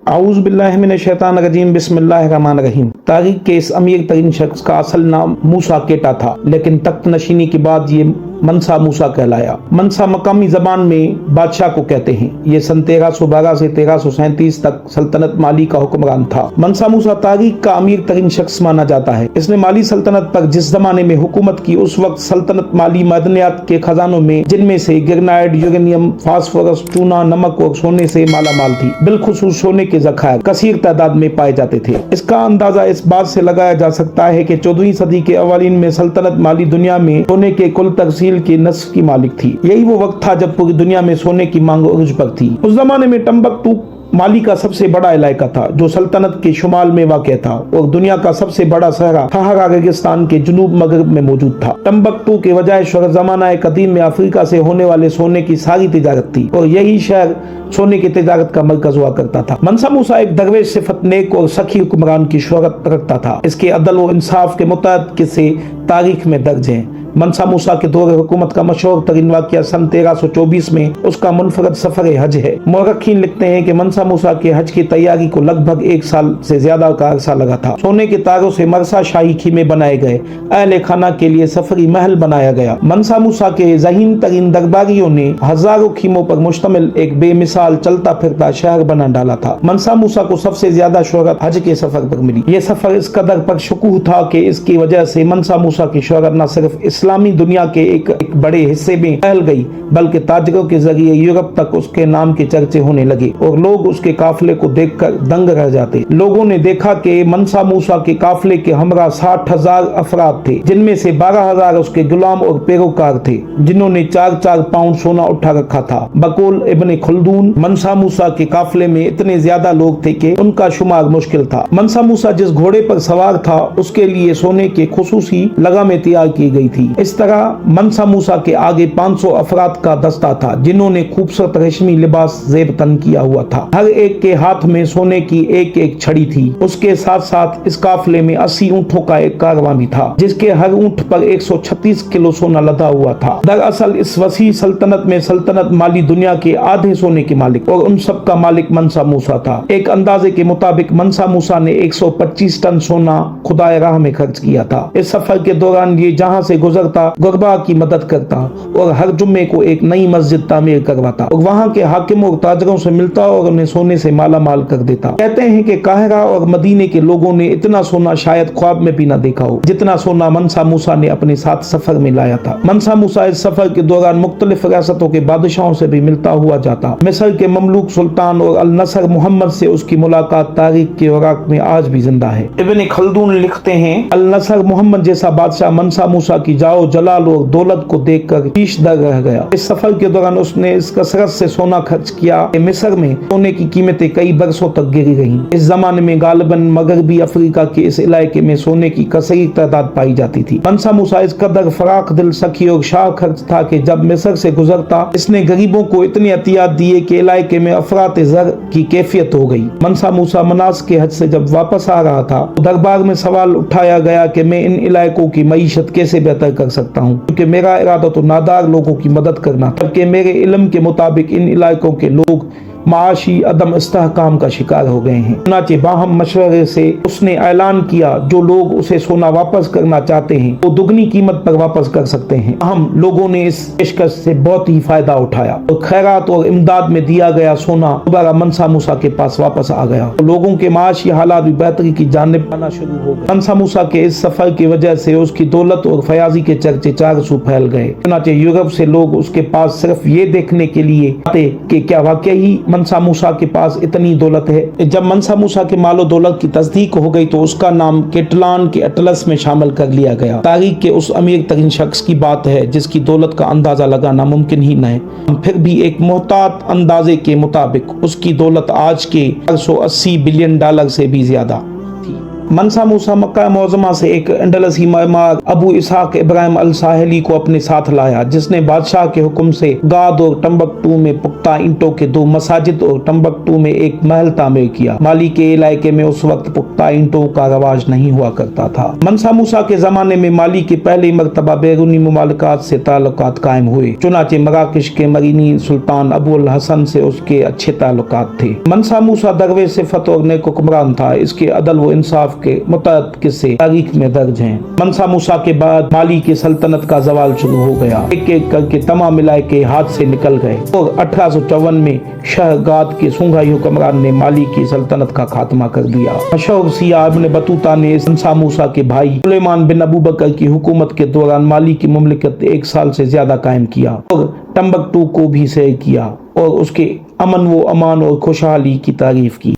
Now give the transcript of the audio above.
आऊज़ बिल्लाहि मिनश शैतानिर रजीम बिस्मिल्लाहिर रहमानिर रहीम। तारीख के इस अमीर तरीन शख्स का असल नाम मूसा केटा था, लेकिन तख्त नशीनी के बाद ये मनसा मूसा कहलाया। मनसा मकामी जबान में बादशाह को कहते हैं। ये सन 1312 से 1337 तक सल्तनत माली का हुक्मरान था। मनसा मूसा तारीख का अमीर तरीन शख्स माना जाता है। इसने माली सल्तनत पर जिस जमाने में हुकूमत की, उस वक्त सल्तनत माली मदनियात के खजानों में, जिनमें से ग्रेनाइट, यूरेनियम, फास्फोरस, चूना, नमक और सोने से मालामाल थी। बिलखुसूस सोने के ज़खायर कसीर तादाद में पाए जाते थे। इसका अंदाजा इस बात से लगाया जा सकता है कि 14वीं सदी के अवालीन में सल्तनत माली दुनिया में सोने के कुल तकसील की नस्ब की मालिक थी। यही वो वक्त था जब पूरी दुनिया में सोने की मांग उर्ज पर थी। उस जमाने में टम्बकटू माली का सबसे बड़ा इलाका था, जो सल्तनत के शुमाल में वाक़ था, और दुनिया का सबसे बड़ा शहर सहारा रेगिस्तान के जुनूब मगरब में मौजूद था। टम्बकटू के बजाय ज़माना कदीम में अफ्रीका से होने वाले सोने की सारी तिजारत थी, और यही शहर सोने की तिजारत का मरकज हुआ करता था। मनसा मूसा एक दरवेश, सिफत, नेक और सखी हुक्मरान की शोहरत रखता था। इसके अदल व इंसाफ के मुताबिक किस्से तारीख में दर्ज हैं। मनसा मूसा के दौर हुकूमत का मशहूर तरीन वाक़या सन 1324 में उसका मुनफरद सफर हज है। मुअर्रिखीन लिखते हैं कि मनसा मूसा के हज की तैयारी को लगभग 1 साल से ज्यादा का अरसा लगा था। सोने के तारों से मरसा शाही खीमे बनाए गए, अहले खाना के लिए सफरी महल बनाया गया। मनसा मूसा के ज़हीन तरीन दरबारियों ने हजारों खीमों पर मुश्तमिल एक बेमिसाल चलता फिरता शहर बना डाला था। मनसा मूसा को सबसे ज्यादा शोहरत हज के सफर पर मिली। ये सफर इस कदर पर शुकूह था कि इसकी वजह से मनसा मूसा की शोहरत न सिर्फ इस्लामी दुनिया के एक बड़े हिस्से में फैल गई, बल्कि ताजरों के जरिए यूरोप तक उसके नाम के चर्चे होने लगे और लोग उसके काफिले को देखकर दंग रह जाते। लोगों ने देखा कि मनसा मूसा के काफिले के हमरा 60,000 अफराद थे, जिनमें से 12,000 उसके गुलाम और पैरोकार थे, जिन्होंने 4-4 पाउंड सोना उठा रखा था। बकौल इब्ने खुल्दून, मनसा मूसा के काफिले में इतने ज्यादा लोग थे कि उनका शुमार मुश्किल था। मनसा मूसा जिस घोड़े पर सवार था, उसके लिए सोने के खुसूसी लगामें तैयार की गई थी। इस तरह मनसा मूसा के आगे 500 अफराद का दस्ता था, जिन्होंने खूबसूरत रेशमी लिबास जेब तन किया हुआ था। हर एक के हाथ में सोने की एक एक छड़ी थी। उसके साथ साथ इस काफिले में 80 ऊंटों का एक कारवां भी था, जिसके हर ऊंट पर 136 किलो सोना लदा हुआ था। दरअसल इस वसी सल्तनत में सल्तनत माली दुनिया के आधे सोने के मालिक, और उन सब का मालिक मनसा मूसा था। एक अंदाजे के मुताबिक मनसा मूसा ने 125 टन सोना खुदाए राह में खर्च किया था। इस सफर के दौरान ये जहाँ से गुजरता गुरबा की मदद करता और हर जुम्मे को एक नई मस्जिद तामीर करवाता और वहाँ के हाकिम और ताजरों से मिलता और उन्हें सोने से माला माल कर देता। कहते हैं कि काहिरा और मदीने के लोगों ने इतना सोना शायद ख्वाब में भी न देखा हो, जितना सोना मनसा मूसा ने अपने साथ सफर में लाया था। मनसा मूसा इस सफर के दौरान मुख्तलिफ रियासतों के बादशाहों से भी मिलता हुआ जाता। मिस्र के ममलूक सुल्तान और अल नसर मोहम्मद से उसकी मुलाकात तारीख के औराक में आज भी जिंदा है। इब्ने खल्दून लिखते हैं, अल नसर मोहम्मद जैसा बादशाह मनसा मूसा की जाओ जलाल और दौलत को देखकर शीश दर रह गया। इस सफर के दौरान उसने इस कसरत से सोना खर्च किया कि मिस्र में सोने की कीमतें कई बरसों तक गिरी रहीं। इस जमाने में गालिबन मगरबी अफ्रीका के इस इलाके में सोने की कसीर तादाद पाई जाती थी। मनसा मूसा इस कदर फराख दिल, सखी और शाह खर्च था कि जब मिस्र से गुजरता, इसने गरीबों को इतनी अतियात दिए कि इलाके में अफरात जर की कैफियत हो गई। मनसा मूसा मनास के हज से जब वापस आ रहा था, तो दरबार में सवाल उठाया गया कि मैं इन इलाकों की मईशत कैसे बेहतर कर सकता हूँ, क्योंकि मेरा इरादा तो नादार लोगों की मदद करना, जबकि मेरे इल्म के मुताबिक इन इलाकों के लोग माशी अदम इस्तेहकाम का शिकार हो गए हैं। चुनांचे बाहम मशवरे से उसने ऐलान किया, जो लोग उसे सोना वापस करना चाहते हैं वो दुगनी कीमत पर वापस कर सकते हैं। हम लोगों ने इस पेशकश से बहुत ही फायदा उठाया और खैरात और इमदाद में दिया गया सोना दोबारा मनसा मूसा के पास वापस आ गया। तो लोगों के माशी हालात भी बेहतरी की जानिब आना शुरू हो गए। मनसा मूसा के इस सफर की वजह से उसकी दौलत और फयाजी के चर्चे चारसू फैल गए। चुनांचे यूरोप से लोग उसके पास सिर्फ ये देखने के लिए आते कि क्या वाकई ही मनसा मूसा के पास इतनी दौलत है। जब मनसा मूसा के मालो दौलत की तस्दीक हो गई तो उसका नाम केटलान के अटलस में शामिल कर लिया गया। तारीख के उस अमीर तरीन शख्स की बात है जिसकी दौलत का अंदाजा लगाना मुमकिन ही न है। फिर भी एक मोहतात अंदाजे के मुताबिक उसकी दौलत आज के $480 बिलियन से भी ज्यादा थी। منسا موسیٰ مکہ معظمہ سے ایک انڈلسی معمار ابو اسحاق ابراہیم الساحلی کو اپنے ساتھ لایا، جس نے بادشاہ کے حکم سے گاد اور ٹمبکٹو میں پختہ اینٹوں کے 2 مساجد اور ٹمبکٹو میں ایک محل تعمیر کیا۔ مالی کے علاقے میں اس وقت پختہ اینٹوں کا رواج نہیں ہوا کرتا تھا۔ منسا موسیٰ کے زمانے میں مالی کے پہلی مرتبہ بیرونی ممالکات سے تعلقات قائم ہوئے، چنانچہ مراکش کے مرینی سلطان ابو الحسن سے اس کے اچھے تعلقات تھے۔ منسا موسیٰ درویش صفت اور نیک حکمران تھا، اس کے عدل و انصاف کے متعدد قصے تاریخ میں درج ہیں۔ منسا موسیٰ کے بعد مالی کی سلطنت کا زوال شروع ہو گیا، ایک ایک کر کے تمام علاقے ہاتھ سے نکل گئے، اور 1854 میں شاہ گاد کے سونگھائی حکمران نے مالی کی سلطنت کا خاتمہ کر دیا۔ مشہور سیاح ابن بطوطہ نے منسا موسیٰ کے بھائی سلیمان بن ابو بکر کی حکومت کے دوران مالی کی مملکت 1 سال سے زیادہ قائم کیا اور ٹمبکٹو کو بھی سیر کیا اور اس کے امن و امان اور خوشحالی کی تعریف کی۔